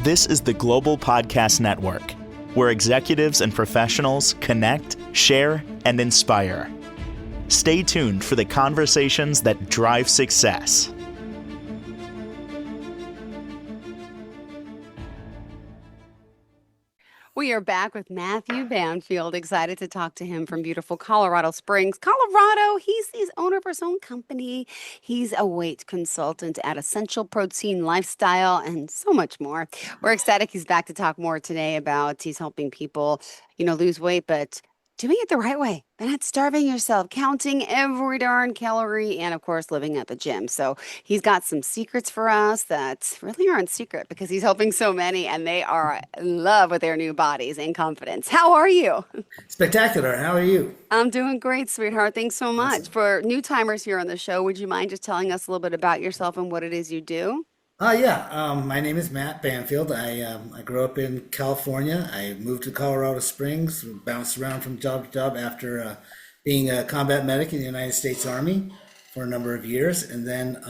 This is the Global Podcast Network, where executives and professionals connect, share, and inspire. Stay tuned for the conversations that drive success. We are back with Matthew Banfield. Excited to talk to him from beautiful Colorado Springs, Colorado. He's owner of his own company. He's a weight consultant at Essential Protein Lifestyle and so much more. We're ecstatic he's back to talk more today about he's helping people, lose weight, but doing it the right way. Not starving yourself, counting every darn calorie, and of course, living at the gym. So he's got some secrets for us that really aren't secret because he's helping so many and they are in love with their new bodies and confidence. How are you? Spectacular. How are you? I'm doing great, sweetheart. Thanks so much. Awesome. For new timers here on the show, would you mind just telling us a little bit about yourself and what it is you do? Yeah. My name is Matt Banfield. I grew up in California. I moved to Colorado Springs, bounced around from job to job after being a combat medic in the United States Army for a number of years, and then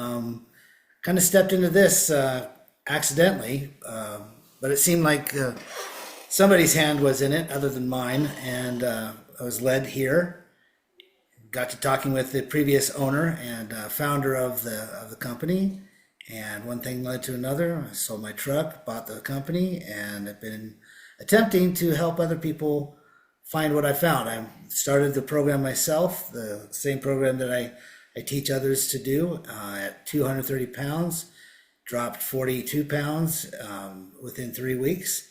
kind of stepped into this accidentally. But it seemed like somebody's hand was in it other than mine, and I was led here. Got to talking with the previous owner and founder of the company. And one thing led to another. I sold my truck, bought the company, and I've been attempting to help other people find what I found. I started the program myself, the same program that I teach others to do at 230 pounds, dropped 42 pounds within 3 weeks,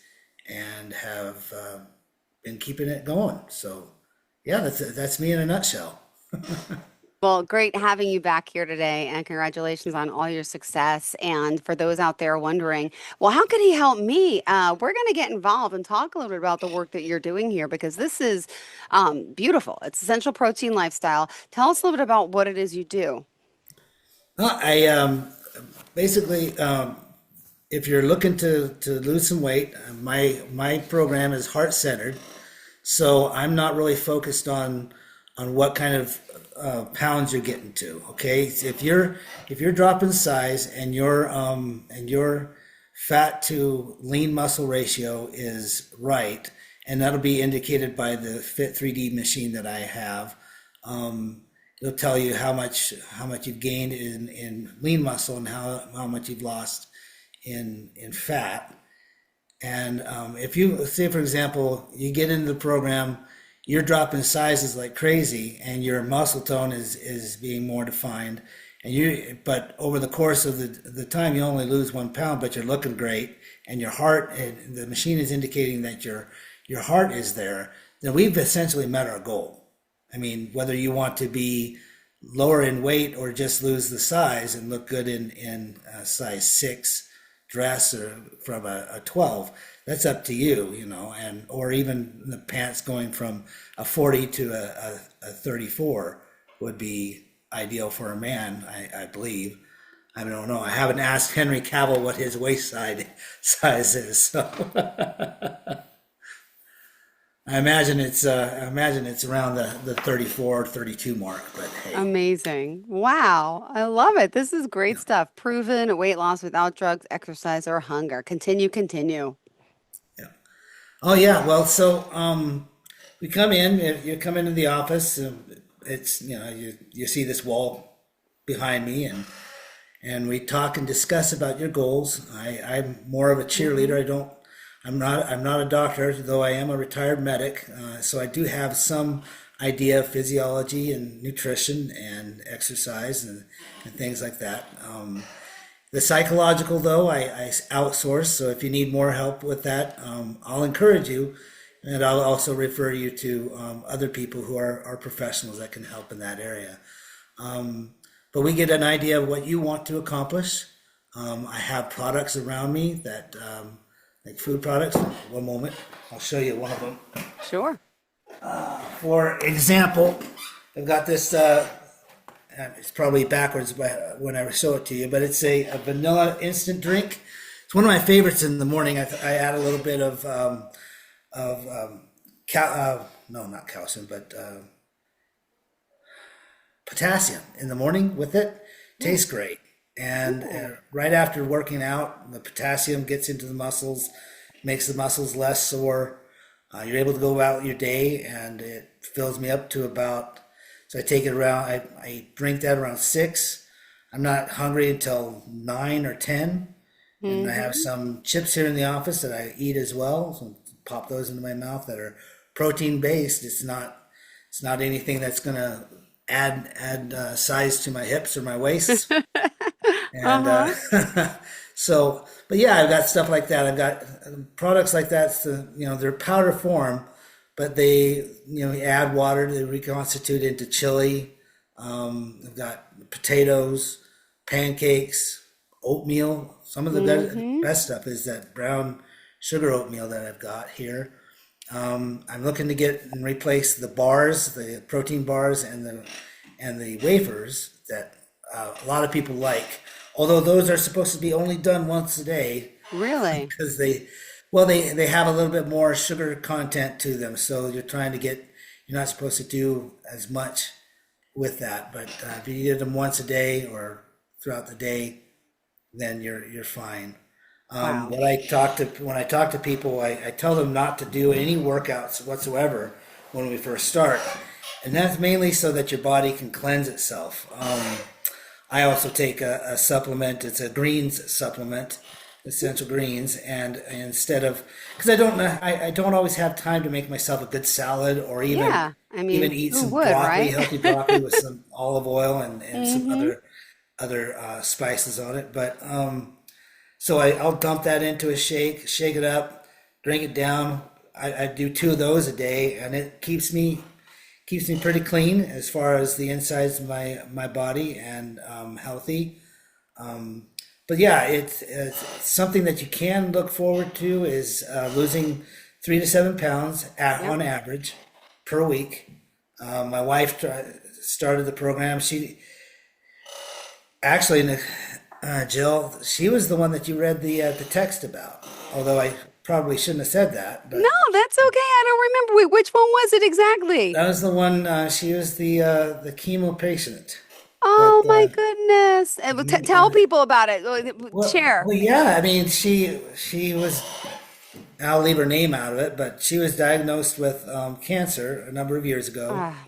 and have been keeping it going. So yeah, that's me in a nutshell. Well, great having you back here today, and congratulations on all your success. And for those out there wondering, well, how could he help me? We're going to get involved and talk a little bit about the work that you're doing here because this is beautiful. It's Essential Protein Lifestyle. Tell us a little bit about what it is you do. I basically, if you're looking to lose some weight, my program is heart centered, so I'm not really focused on what kind of pounds you're getting to. Okay, if you're dropping size and your fat to lean muscle ratio is right, and that'll be indicated by the Fit 3D machine that I have. It'll tell you how much you've gained in lean muscle and how much you've lost in fat. And if you say, for example, you get into the program, you're dropping sizes like crazy, and your muscle tone is being more defined, but over the course of the time you only lose 1 pound, but you're looking great, and your heart, and the machine is indicating that your heart is there, then we've essentially met our goal. I mean, whether you want to be lower in weight or just lose the size and look good in a size 6 dress or from a 12, that's up to you, and or even the pants going from a 40 to a 34 would be ideal for a man, I believe. I don't know. I haven't asked Henry Cavill what his waist size is, so I imagine it's around the 34, 32 mark, but hey. Amazing. Wow. I love it. This is great stuff. Proven weight loss without drugs, exercise, or hunger. Continue. Yeah. Oh yeah. Well, so we come in. You come into the office. It's you see this wall behind me, and we talk and discuss about your goals. I'm more of a cheerleader. I'm not a doctor, though I am a retired medic. So I do have some idea of physiology and nutrition and exercise and things like that. The psychological, though, I outsource. So if you need more help with that, I'll encourage you, and I'll also refer you to other people who are professionals that can help in that area. But we get an idea of what you want to accomplish. I have products around me that, like food products. One moment, I'll show you one of them. Sure. For example, I've got this. It's probably backwards when I show it to you, but it's a vanilla instant drink. It's one of my favorites in the morning. I add a little bit of not calcium, but potassium in the morning with it. Tastes great. And Ooh. right after working out, the potassium gets into the muscles, makes the muscles less sore. You're able to go out your day, and it fills me up to about. So I take it around. I drink that around 6. I'm not hungry until 9 or 10, and I have Mm-hmm. some chips here in the office that I eat as well. So pop those into my mouth that are protein based. It's not anything that's gonna add size to my hips or my waist. And Uh-huh. so, but yeah, I've got stuff like that. I've got products like that. So, they're powder form, but add water, they reconstitute into chili. I've got potatoes, pancakes, oatmeal. Some of the Mm-hmm. best stuff is that brown sugar oatmeal that I've got here. I'm looking to get and replace the bars, the protein bars, and the wafers that a lot of people like. Although those are supposed to be only done once a day Really? because they have a little bit more sugar content to them. So you're not supposed to do as much with that. But if you eat them once a day or throughout the day, then you're fine. Wow. When I talk to people, I tell them not to do any workouts whatsoever when we first start, and that's mainly so that your body can cleanse itself. I also take a supplement. It's a greens supplement, essential greens, and instead of because I don't always have time to make myself a good salad or even Yeah. I even mean, eat who some would, broccoli, right? healthy broccoli with some olive oil and some Mm-hmm. other spices on it. But so I'll dump that into a shake it up, drink it down. I do 2 of those a day, and it keeps me pretty clean as far as the insides of my body and healthy. But yeah, it's something that you can look forward to is losing 3 to 7 pounds Yep. on average per week. My wife started the program. She actually, Jill, she was the one that you read the text about. Although I probably shouldn't have said that, No, but that's okay. I don't remember. Wait, which one was it exactly? that was the one. She was the chemo patient. That Oh my goodness. Tell people about it. Share. yeah. I mean, she was. I'll leave her name out of it, but she was diagnosed with cancer a number of years ago, Ah,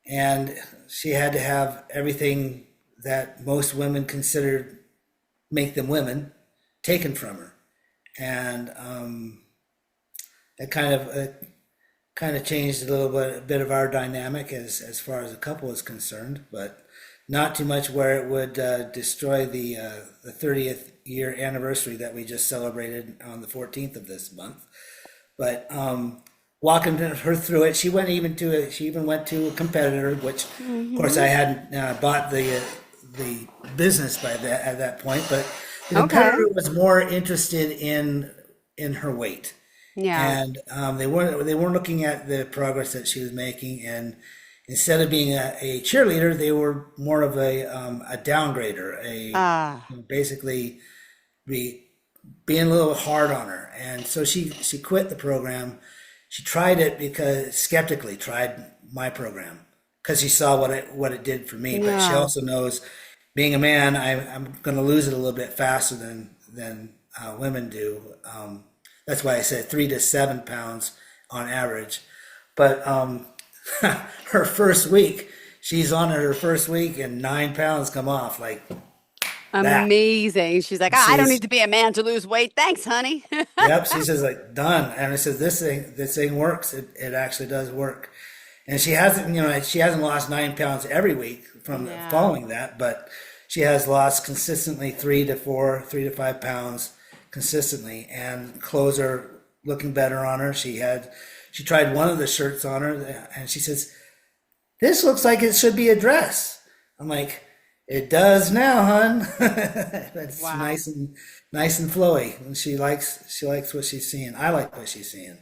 and she had to have everything that most women considered make them women taken from her, and it kind of changed a bit of our dynamic as far as the couple is concerned, but not too much where it would destroy the 30th year anniversary that we just celebrated on the 14th of this month. But walking her through it, she even went to a competitor, which of course mm-hmm. I hadn't bought the business at that point, but the Okay. competitor was more interested in her weight, Yeah. and they weren't looking at the progress that she was making, and instead of being a cheerleader, they were more of a downgrader, Ah, basically be being a little hard on her, and so she quit the program. She tried it because skeptically tried my program because she saw what it did for me, but she yeah. also knows, being a man, I'm going to lose it a little bit faster than women do. That's why I said 3 to 7 pounds on average. But her first week, she's on her first week, and 9 pounds come off like that. Amazing. She's like, I don't She's need to be a man to lose weight. Thanks, honey. Yep, she says like done, and it says this thing works. It actually does work, and she hasn't lost 9 pounds every week from Yeah. following that, but she has lost consistently 3 to 4, 3 to 5 pounds consistently, and clothes are looking better on her. She tried one of the shirts on her, and she says, "This looks like it should be a dress." I'm like, "It does now, hun." It's Wow. nice and flowy, and she likes what she's seeing. I like what she's seeing,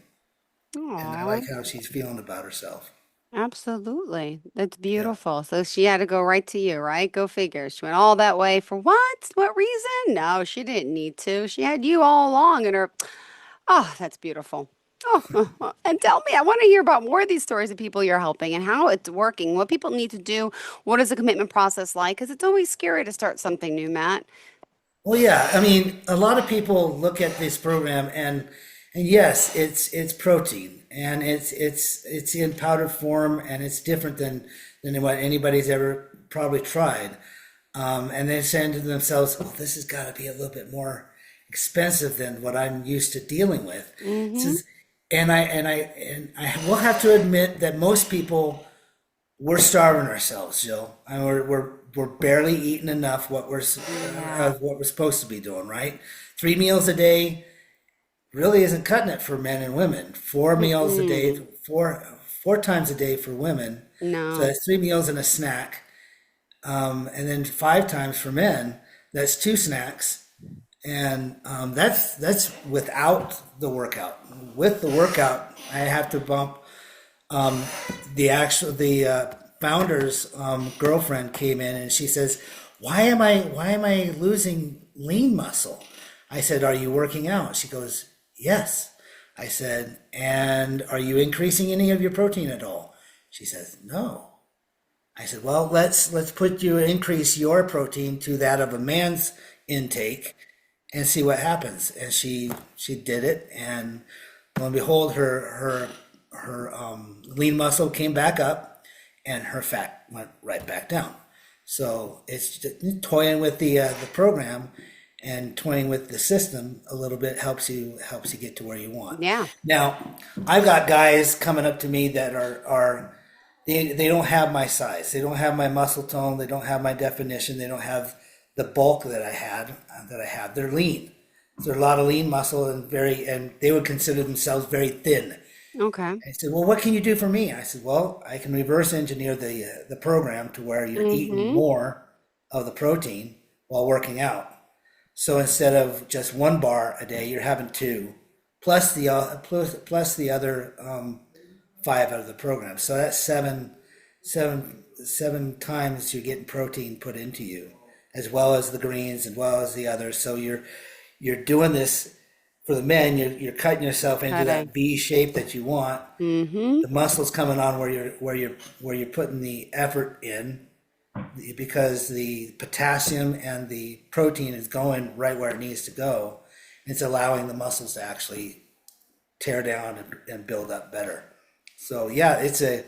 and I Aw. like how she's feeling about herself. Absolutely. That's Yeah. beautiful. So she had to go right to you, right? Go figure. She went all that way for what? What reason? No, she didn't need to. She had you all along in her. Oh, that's beautiful. Oh, and tell me, I want to hear about more of these stories of people you're helping and how it's working, what people need to do. What is the commitment process like? Because it's always scary to start something new, Matt. Well, yeah, I mean, a lot of people look at this program and yes, it's protein and it's in powder form and it's different than what anybody's ever probably tried. And they're saying to themselves, "Oh, this has got to be a little bit more expensive than what I'm used to dealing with." Mm-hmm. And I will have to admit that most people we're starving ourselves, Jill. And we're barely eating enough Yeah. of what we're supposed to be doing, right? 3 meals a day really isn't cutting it for men and women. 4 meals a day, Mm-mm. four times a day for women. So No. that's 3 meals and a snack, and then 5 times for men. That's 2 snacks, and that's without the workout. With the workout, I have to bump the founder's girlfriend came in and she says, why am I losing lean muscle? I said, are you working out? She goes, yes. I said, and are you increasing any of your protein at all? She says, no. I said, well, let's put you increase your protein to that of a man's intake and see what happens. And she did it, and lo and behold, her lean muscle came back up, and her fat went right back down. So it's just toying with the program and toying with the system a little bit helps you get to where you want. Yeah. Now, I've got guys coming up to me that are they don't have my size. They don't have my muscle tone. They don't have my definition. They don't have the bulk that I have. They're lean. So there's a lot of lean muscle and they would consider themselves very thin. Okay. I said, well, what can you do for me? I said, well, I can reverse engineer the program to where you're eating Mm-hmm. more of the protein while working out. So instead of just 1 bar a day, you're having two, plus the other 5 out of the program. So that's seven times you're getting protein put into you, as well as the greens, as well as the others. So you're doing this for the men. You're cutting yourself into Cutting. that V shape that you want. Mm-hmm. The muscles coming on where you're putting the effort in, because the potassium and the protein is going right where it needs to go. It's allowing the muscles to actually tear down and build up better. So yeah, it's a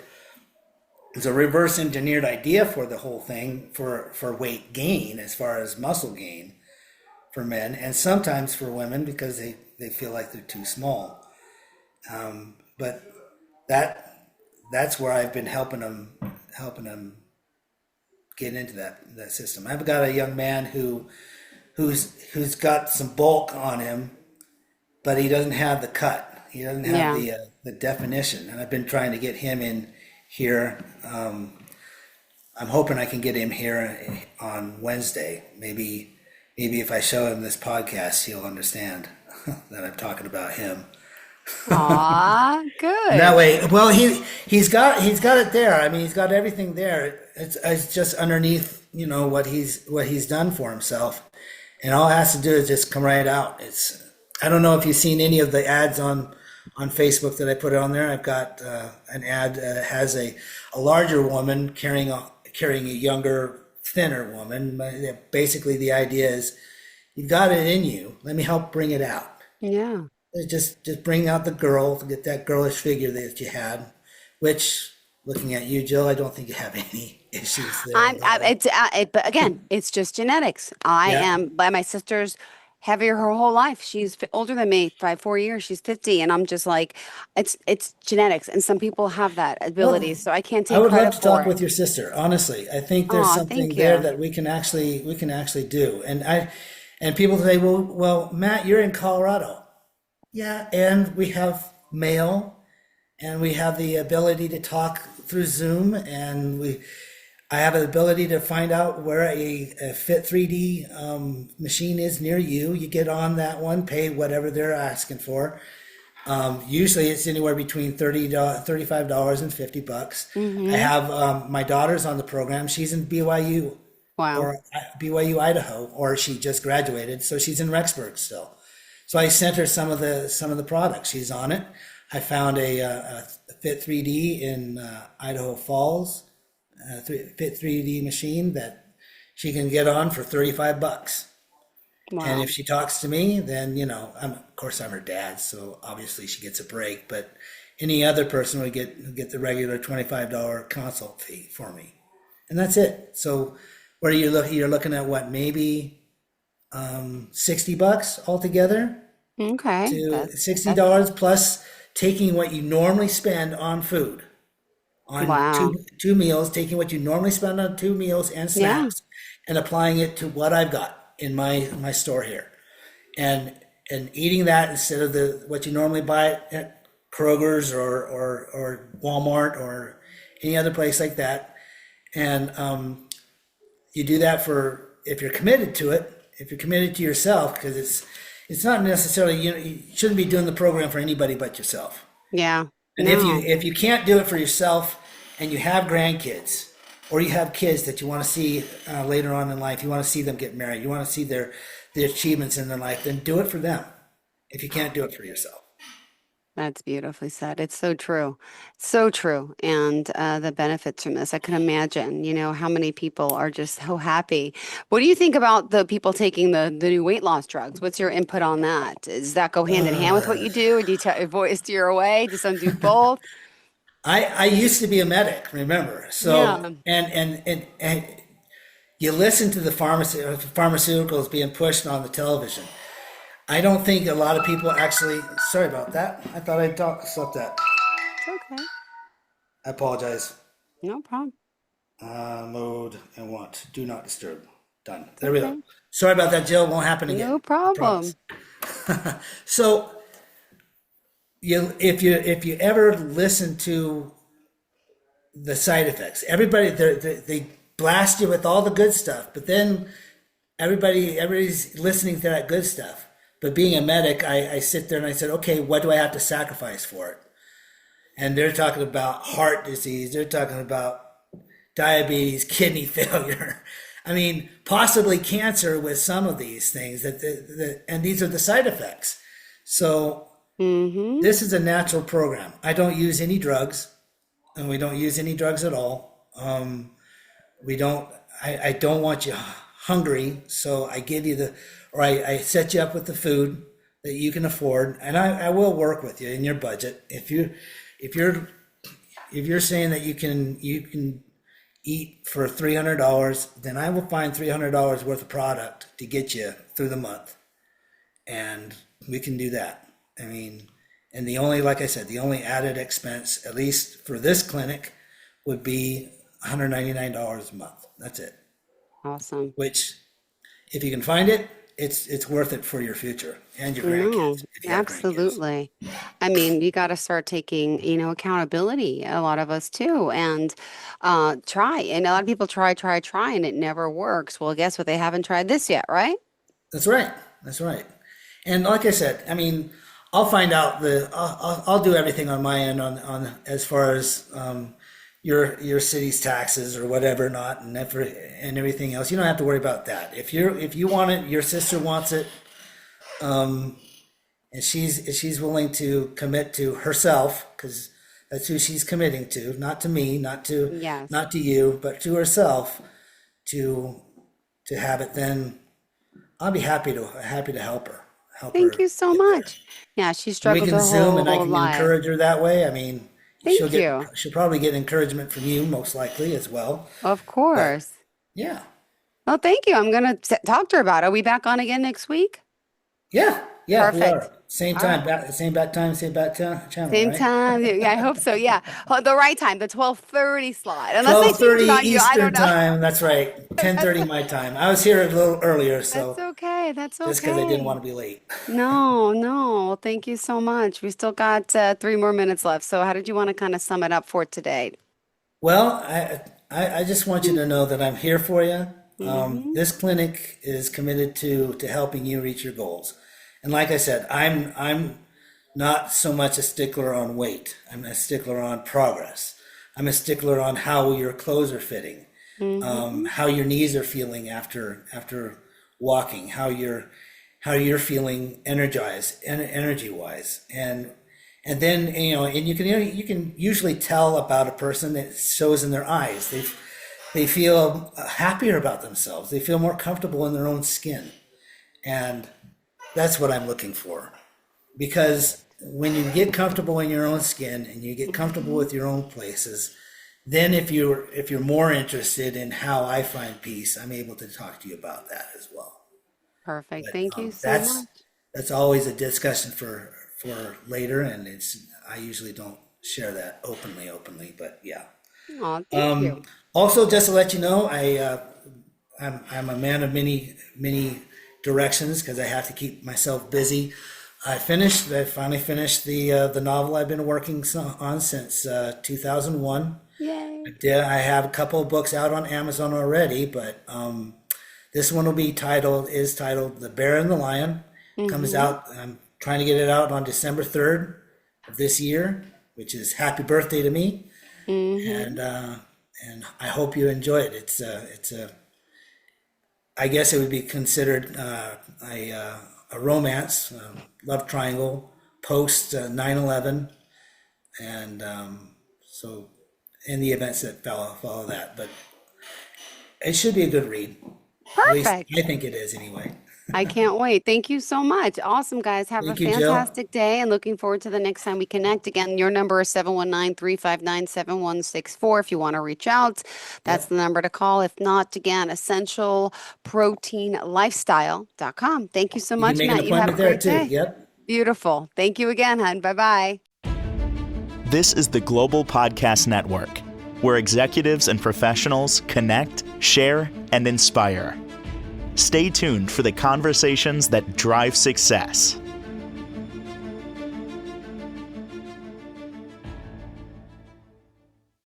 reverse engineered idea for the whole thing for weight gain as far as muscle gain for men and sometimes for women because they feel like they're too small. But that's where I've been helping them get into that system. I've got a young man who's got some bulk on him, but he doesn't have the cut. He doesn't have Yeah. the definition, and I've been trying to get him in here. I'm hoping I can get him here on Wednesday. Maybe if I show him this podcast, he'll understand that I'm talking about him. Aw, And that good. way, well, he's got it there. I mean, he's got everything there. It's just underneath, what he's done for himself, and all it has to do is just come right out. I don't know if you've seen any of the ads on Facebook that I put on there. I've got an ad that has a larger woman carrying a younger, thinner woman. Basically, the idea is you've got it in you. Let me help bring it out. Yeah. Just bring out the girl to get that girlish figure that you had, which looking at you, Jill, I don't think you have any issues there at all. But again, it's just genetics. I Yeah. am, by my sister's heavier her whole life. She's older than me by 4 years. She's 50, and I'm just like, it's genetics, and some people have that ability, Well, so I can't I take would love credit to for talk it. with your sister. Honestly, I think there's Oh, something thank there you. that we can actually do. And people say, well, Matt, you're in Colorado. Yeah, and we have mail, and we have the ability to talk through Zoom, and I have the ability to find out where a Fit 3D machine is near you. You get on that one, pay whatever they're asking for. Usually it's anywhere between $35 and $50. I Mm-hmm. have my daughter's on the program. She's in BYU Wow. or BYU, Idaho, or she just graduated, so she's in Rexburg still. So I sent her some of the products. She's on it. I found a Fit 3D in Idaho Falls, Fit 3D machine that she can get on for $35. And Wow. if she talks to me, then of course I'm her dad, so obviously she gets a break. But any other person would get the regular $25 consult fee for me, and that's it. So where you're looking at what, maybe $60 altogether, Okay. to sixty That's dollars plus taking what you normally spend on food, on wow. two meals, taking what you normally spend on two meals and Yeah. snacks, and applying it to what I've got in my store here, and eating that instead of the what you normally buy at Kroger's or Walmart or any other place like that. And you do that for, if you're committed to it, if you're committed to yourself, because it's not necessarily, you shouldn't be doing the program for anybody but yourself. Yeah. And if you No. if you can't do it for yourself, and you have grandkids, or you have kids that you want to see later on in life, you want to see them get married, you want to see their achievements in their life, then do it for them. If you can't do it for yourself, That's beautifully said. It's so true. So true. And the benefits from this, I can imagine, how many people are just so happy. What do you think about the people taking the new weight loss drugs? What's your input on that? Does that go hand in hand with what you do? Or do you avoid steer away? Do some do both? I used to be a medic, remember? So Yeah. and you listen to the pharmaceuticals being pushed on the television. I don't think a lot of people actually. Sorry about that. I thought I'd stop that. It's okay. I apologize. No problem. Mode and want do not disturb. Done. It's There we go. okay. Sorry about that, Jill. Won't happen again. No I promise. problem. So if you ever listen to the side effects, everybody they blast you with all the good stuff, but then everybody's listening to that good stuff. But being a medic, I sit there and I said, okay, what do I have to sacrifice for it? And they're talking about heart disease. They're talking about diabetes, kidney failure. I mean, possibly cancer with some of these things and these are the side effects. So Mm-hmm. this is a natural program. I don't use any drugs, and we don't use any drugs at all. We don't. I don't want you hungry, so I give you I set you up with the food that you can afford, and I will work with you in your budget. If you're saying that you can eat for $300, then I will find $300 worth of product to get you through the month, and we can do that. I mean, and like I said, the only added expense, at least for this clinic, would be $199 a month. That's it. Awesome. Which, if you can find it, it's worth it for your future and your No, grandkids, if you have grandkids. absolutely. I mean, you got to start taking, accountability, a lot of us too, and try. And a lot of people try, and it never works. Well, guess what? They haven't tried this yet, right? That's right. That's right. And like I said, I mean, I'll find out I'll do everything on my end on as far as your city's taxes or whatever not, and everything else. You don't have to worry about that. If you want it, your sister wants it, and she's willing to commit to herself, because that's who she's committing to, not to me, Yes. not to you, but to herself, to have it. Then I'll be happy to help Thank her you so get there. much. Yeah, she And we struggled can her Zoom, and I whole can life. encourage her that way. I mean, Thank you. she'll probably get encouragement from you, most likely, as well. Of But course. yeah, Well, thank you. I'm gonna talk to her about it. Are we back on again next week? yeah, we Perfect. are same All right. time, same back time, same back channel, Same right? time. Yeah, I hope so. Yeah. The right time, the 12:30 slot. Unless they Twelve change thirty it on you. I Eastern don't know. time. That's right. Ten That's thirty my time. I was here a little earlier, that's so okay. That's just because I didn't okay. want to be late. No, no. Well, thank you so much. We still got 3 more minutes left. So how did you want to kind of sum it up for today? Well, I just want you to know that I'm here for you. Mm-hmm. This clinic is committed to helping you reach your goals. And like I said, I'm not so much a stickler on weight. I'm a stickler on progress. I'm a stickler on how your clothes are fitting, Mm-hmm. how your knees are feeling after walking, how you're feeling energized and energy wise, And then, and you can usually tell about a person that shows in their eyes. They feel happier about themselves. They feel more comfortable in their own skin. And that's what I'm looking for. Because when you get comfortable in your own skin and you get comfortable with your own places, then if you're more interested in how I find peace, I'm able to talk to you about that as well. Perfect. But Thank you so that's much. that's always a discussion for later, and I usually don't share that openly, but yeah. Oh, thank you. Also, just to let you know, I'm a man of many directions because I have to keep myself busy. I finally finished the novel I've been working on since 2001. Yay. I have a couple of books out on Amazon already, but this one is titled The Bear and the Lion. Comes out. I'm trying to get it out on December 3rd of this year, which is happy birthday to me. And I hope you enjoy it. It's a I guess it would be considered a romance, love triangle, post 9/11, and so in the events that follow that. But it should be a good read. At least Perfect. I think it is anyway. I can't wait. Thank you so much. Awesome, guys. Have a Thank you, Jill. fantastic day and looking forward to the next time we connect. Again, your number is 719-359-7164 if you want to reach out. That's Yep. the number to call. If not, again, essentialproteinlifestyle.com. Thank you so You much, can make an Matt. You have a appointment there great too. day. Yep. Beautiful. Thank you again, hon. Bye-bye. This is the Global Podcast Network, where executives and professionals connect, share, and inspire. Stay tuned for the conversations that drive success.